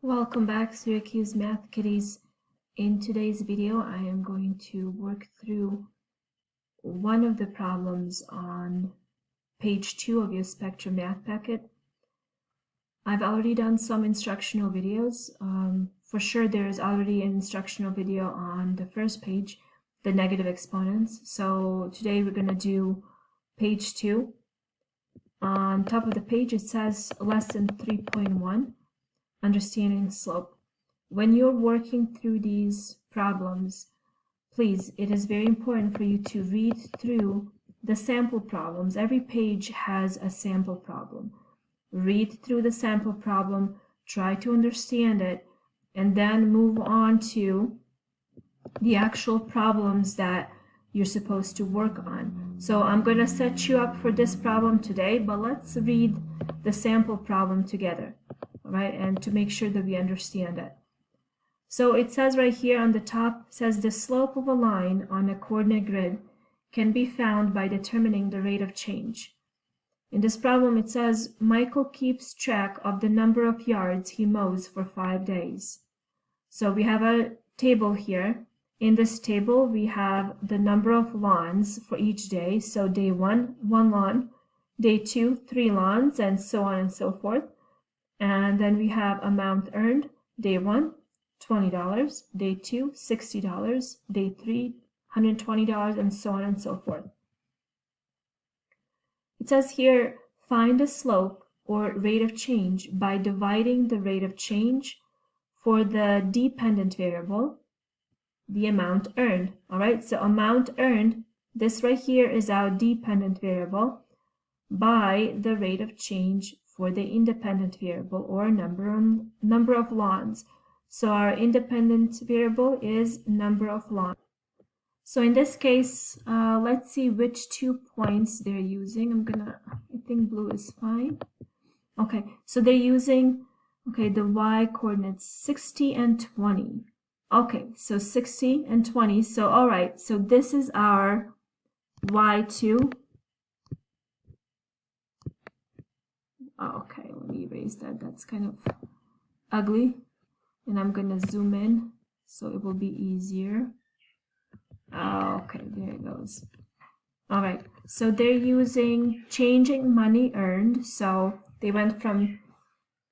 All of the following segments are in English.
Welcome back, Syracuse Math Kitties. In today's video, I am going to work through one of the problems on page 2 of your Spectrum Math Packet. I've already done some instructional videos. For sure, there is already an instructional video on the first page, the negative exponents. So today we're going to do page 2. On top of the page, it says lesson 3.1. Understanding slope. When you're working through these problems, please, it is very important for you to read through the sample problems. Every page has a sample problem. Read through the sample problem, try to understand it, and then move on to the actual problems that you're supposed to work on. So I'm going to set you up for this problem today, but let's read the sample problem together. Right, and to make sure that we understand it. So it says right here on the top, says the slope of a line on a coordinate grid can be found by determining the rate of change. In this problem, it says Michael keeps track of the number of yards he mows for 5 days. So we have a table here. In this table, we have the number of lawns for each day. So day 1, 1 lawn, day 2, 3 lawns, and so on and so forth. And then we have amount earned, day 1, $20, day 2, $60, day 3, $120, and so on and so forth. It says here, find the slope or rate of change by dividing the rate of change for the dependent variable, the amount earned. All right, so amount earned, this right here is our dependent variable, by the rate of change for the independent variable, or number of lawns. So our independent variable is number of lawns. So in this case, let's see which 2 points they're using. I think blue is fine. Okay, so they're using, the y coordinates 60 and 20. Okay, so 60 and 20. So all right, so this is our y2. Okay, let me erase that. That's kind of ugly. And I'm going to zoom in so it will be easier. Okay, there it goes. All right, so they're using changing money earned. So they went from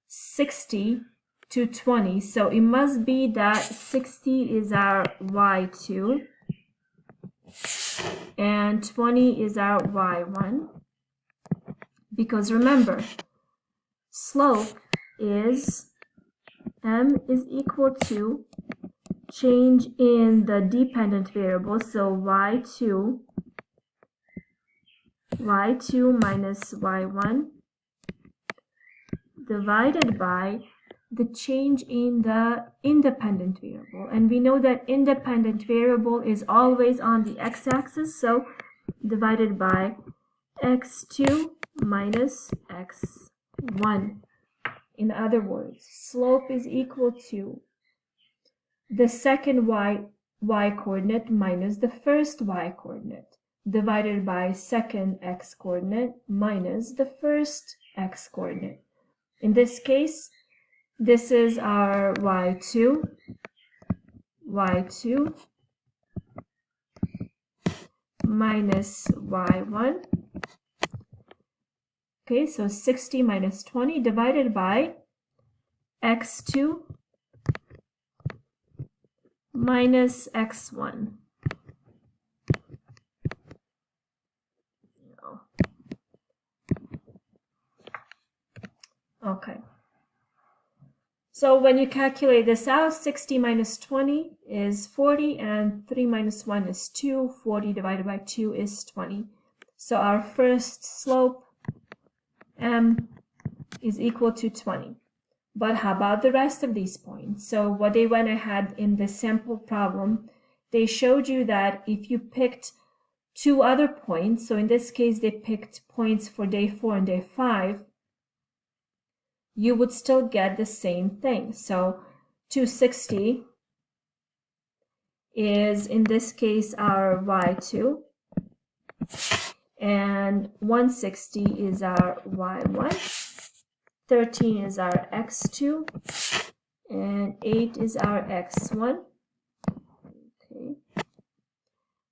60 to 20. So it must be that 60 is our y2 and 20 is our y1. Because remember, slope is m is equal to change in the dependent variable, so y2 minus y1 divided by the change in the independent variable. And we know that independent variable is always on the x-axis, so divided by x2 minus x1. In other words, slope is equal to the second y coordinate minus the first y coordinate divided by second x coordinate minus the first x coordinate. In this case, this is our y2 minus y1. Okay, so 60 minus 20 divided by x2 minus x1. Okay. So when you calculate this out, 60 minus 20 is 40, and 3 minus 1 is 2. 40 divided by 2 is 20. So our first slope, m, is equal to 20. But how about the rest of these points? So what they went ahead in the sample problem, they showed you that if you picked 2 other points, so in this case they picked points for day 4 and day 5, you would still get the same thing. So 260 is, in this case, our y2, and 160 is our y1, 13 is our x2, and 8 is our x1. Okay.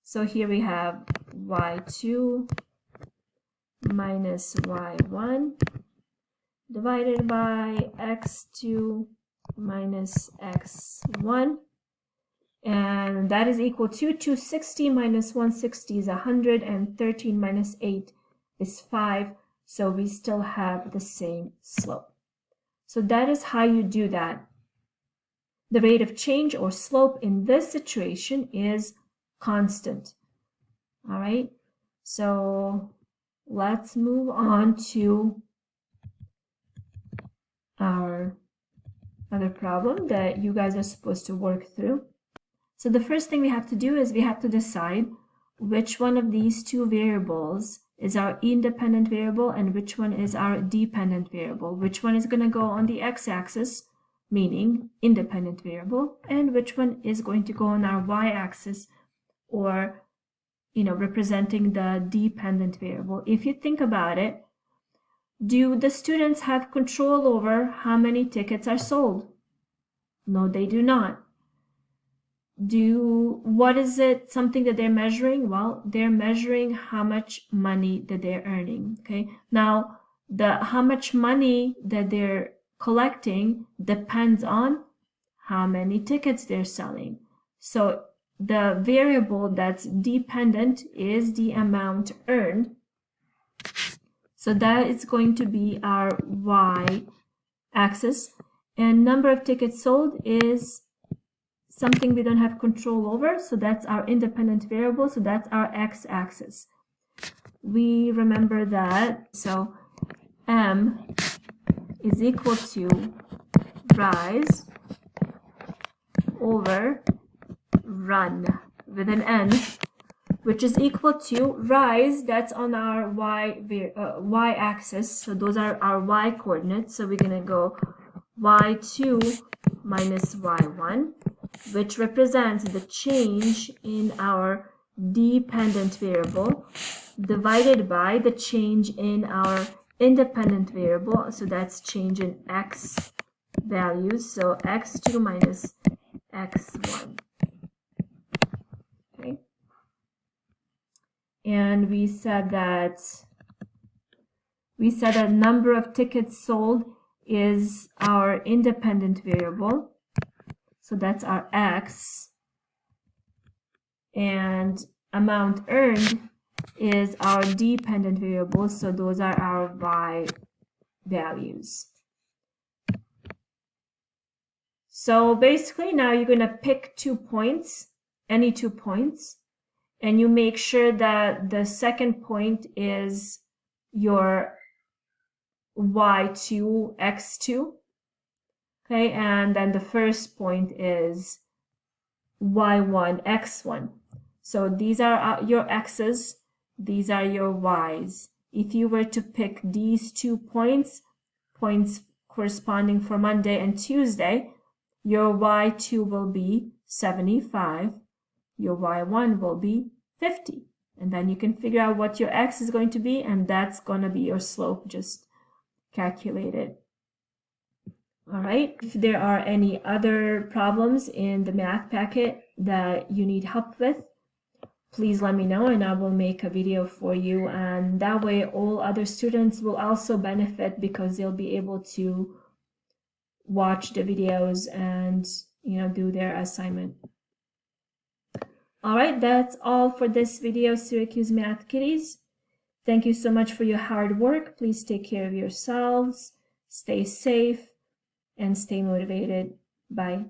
So here we have y2 minus y1 divided by x2 minus x1, and that is equal to 260 minus 160 is 100, and 13 minus 8 is 5, so we still have the same slope. So that is how you do that. The rate of change or slope in this situation is constant. All right, so let's move on to our other problem that you guys are supposed to work through. So the first thing we have to do is we have to decide which one of these two variables is our independent variable and which one is our dependent variable. Which one is going to go on the x-axis, meaning independent variable, and which one is going to go on our y-axis, or representing the dependent variable. If you think about it, do the students have control over how many tickets are sold? No, they do not. What is it, something that they're measuring? Well, they're measuring how much money that they're earning. Okay, now how much money that they're collecting depends on how many tickets they're selling. So the variable that's dependent is the amount earned. So that is going to be our y-axis, and number of tickets sold is something we don't have control over, so that's our independent variable, so that's our x-axis. We remember that, so m is equal to rise over run with an n, which is equal to rise, that's on our y-axis, so those are our y coordinates, so we're going to go y2 minus y1, which represents the change in our dependent variable divided by the change in our independent variable, so that's change in x values, so x2 minus x1. Okay, and we said that number of tickets sold is our independent variable, so that's our x, and amount earned is our dependent variable, so those are our y values. So basically now you're going to pick 2 points, any 2 points, and you make sure that the second point is your y2, x2. Okay, and then the first point is y1, x1. So these are your x's, these are your y's. If you were to pick these 2 points corresponding for Monday and Tuesday, your y2 will be 75, your y1 will be 50. And then you can figure out what your x is going to be, and that's going to be your slope, just calculate it. All right, if there are any other problems in the math packet that you need help with, please let me know and I will make a video for you, and that way all other students will also benefit because they'll be able to watch the videos and do their assignment. All right, that's all for this video, Syracuse Math Kitties. Thank you so much for your hard work. Please take care of yourselves, stay safe, and stay motivated. Bye.